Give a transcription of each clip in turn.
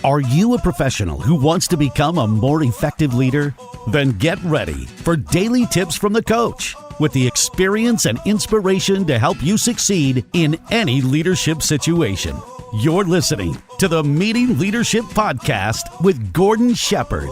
Are you a professional who wants to become a more effective leader? Then get ready for daily tips from the coach with the experience and inspiration to help you succeed in any leadership situation. You're listening to the Meeting Leadership Podcast with Gordon Shepherd.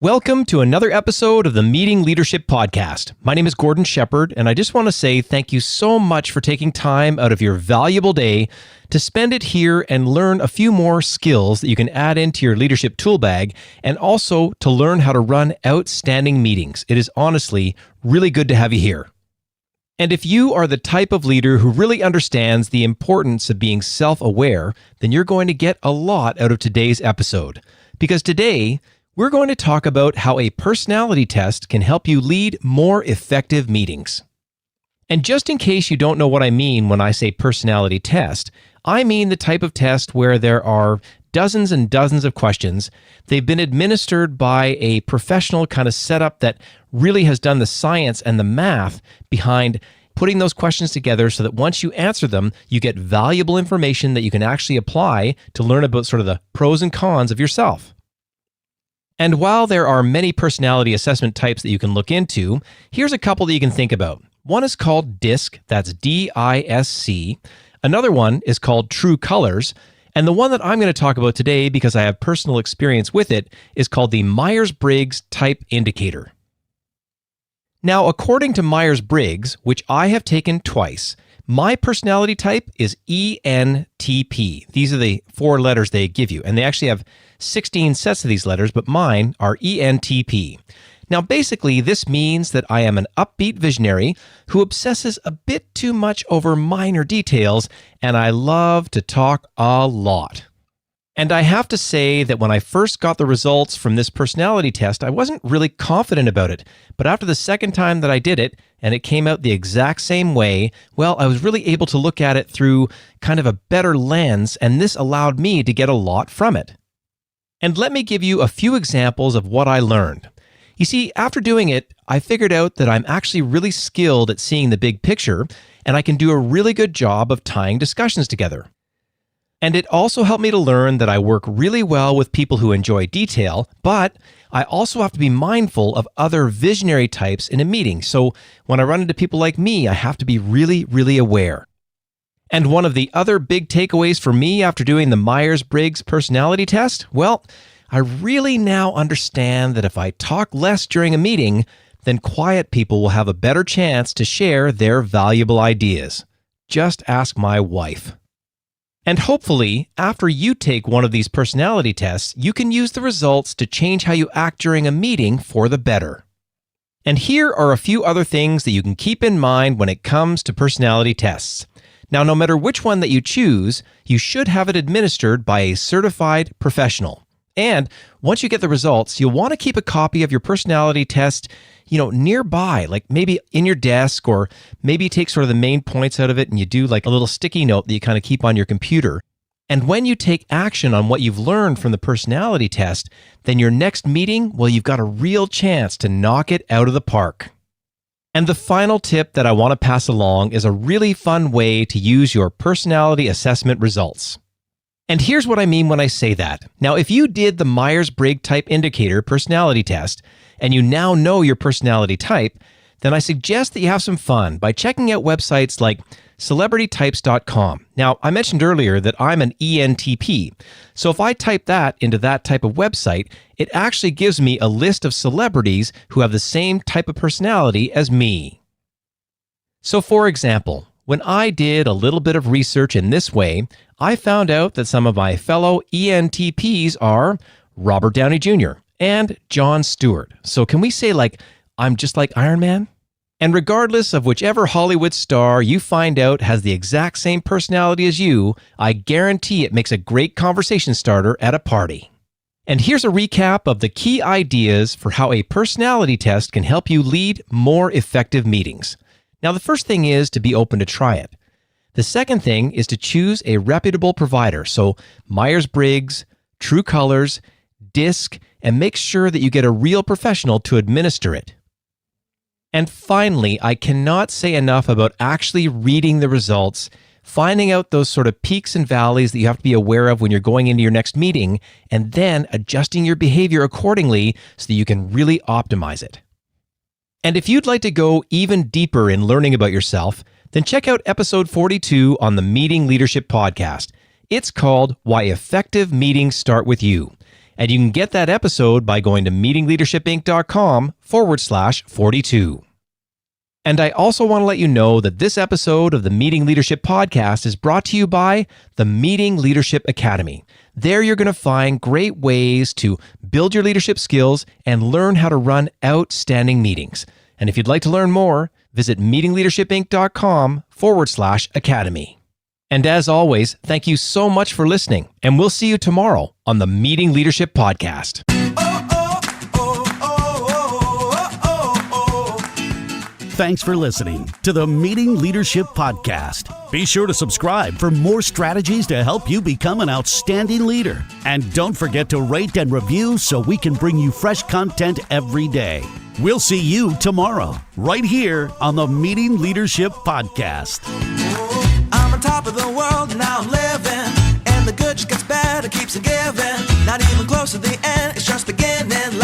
Welcome to another episode of the Meeting Leadership Podcast. My name is Gordon Shepherd, and I just want to say thank you so much for taking time out of your valuable day to spend it here and learn a few more skills that you can add into your leadership tool bag, and also to learn how to run outstanding meetings. It is honestly really good to have you here. And if you are the type of leader who really understands the importance of being self-aware, then you're going to get a lot out of today's episode. Because today, we're going to talk about how a personality test can help you lead more effective meetings. And just in case you don't know what I mean when I say personality test, I mean the type of test where there are dozens and dozens of questions. They've been administered by a professional kind of setup that really has done the science and the math behind putting those questions together so that once you answer them, you get valuable information that you can actually apply to learn about sort of the pros and cons of yourself. And while there are many personality assessment types that you can look into, here's a couple that you can think about. One is called DISC, that's D-I-S-C. Another one is called True Colors. And the one that I'm going to talk about today, because I have personal experience with it, is called the Myers-Briggs Type Indicator. Now, according to Myers-Briggs, which I have taken twice, my personality type is ENTP. These are the 4 letters they give you, and they actually have 16 sets of these letters, but mine are ENTP. Now, basically, this means that I am an upbeat visionary who obsesses a bit too much over minor details, and I love to talk a lot. And I have to say that when I first got the results from this personality test, I wasn't really confident about it. But after the second time that I did it, and it came out the exact same way, well, I was really able to look at it through kind of a better lens, and this allowed me to get a lot from it. And let me give you a few examples of what I learned. You see, after doing it, I figured out that I'm actually really skilled at seeing the big picture, and I can do a really good job of tying discussions together. And it also helped me to learn that I work really well with people who enjoy detail, but I also have to be mindful of other visionary types in a meeting. So when I run into people like me, I have to be really, really aware. And one of the other big takeaways for me after doing the Myers-Briggs personality test, well, I really now understand that if I talk less during a meeting, then quiet people will have a better chance to share their valuable ideas. Just ask my wife. And hopefully, after you take one of these personality tests, you can use the results to change how you act during a meeting for the better. And here are a few other things that you can keep in mind when it comes to personality tests. Now, no matter which one that you choose, you should have it administered by a certified professional. And once you get the results, you'll want to keep a copy of your personality test, nearby, like maybe in your desk, or maybe you take sort of the main points out of it and you do like a little sticky note that you kind of keep on your computer. And when you take action on what you've learned from the personality test, then your next meeting, well, you've got a real chance to knock it out of the park. And the final tip that I want to pass along is a really fun way to use your personality assessment results. And here's what I mean when I say that. Now, if you did the Myers-Briggs Type Indicator personality test, and you now know your personality type, then I suggest that you have some fun by checking out websites like celebritytypes.com. Now, I mentioned earlier that I'm an ENTP, so if I type that into that type of website, it actually gives me a list of celebrities who have the same type of personality as me. So for example, when I did a little bit of research in this way, I found out that some of my fellow ENTPs are Robert Downey Jr. and Jon Stewart. So can we say I'm just like Iron Man? And regardless of whichever Hollywood star you find out has the exact same personality as you, I guarantee it makes a great conversation starter at a party. And here's a recap of the key ideas for how a personality test can help you lead more effective meetings. Now, the first thing is to be open to try it. The second thing is to choose a reputable provider. So Myers-Briggs, True Colors, DISC, and make sure that you get a real professional to administer it. And finally, I cannot say enough about actually reading the results, finding out those sort of peaks and valleys that you have to be aware of when you're going into your next meeting, and then adjusting your behavior accordingly so that you can really optimize it. And if you'd like to go even deeper in learning about yourself, then check out episode 42 on the Meeting Leadership Podcast. It's called Why Effective Meetings Start With You. And you can get that episode by going to meetingleadershipinc.com/42. And I also want to let you know that this episode of the Meeting Leadership Podcast is brought to you by the Meeting Leadership Academy. There you're going to find great ways to build your leadership skills and learn how to run outstanding meetings. And if you'd like to learn more, visit meetingleadershipinc.com/academy. And as always, thank you so much for listening, and we'll see you tomorrow on the Meeting Leadership Podcast. Thanks for listening to the Meeting Leadership Podcast. Be sure to subscribe for more strategies to help you become an outstanding leader. And don't forget to rate and review so we can bring you fresh content every day. We'll see you tomorrow, right here on the Meeting Leadership Podcast. I'm on top of the world, now I'm living, and the good just gets better, keeps on giving. Not even close to the end, it's just beginning.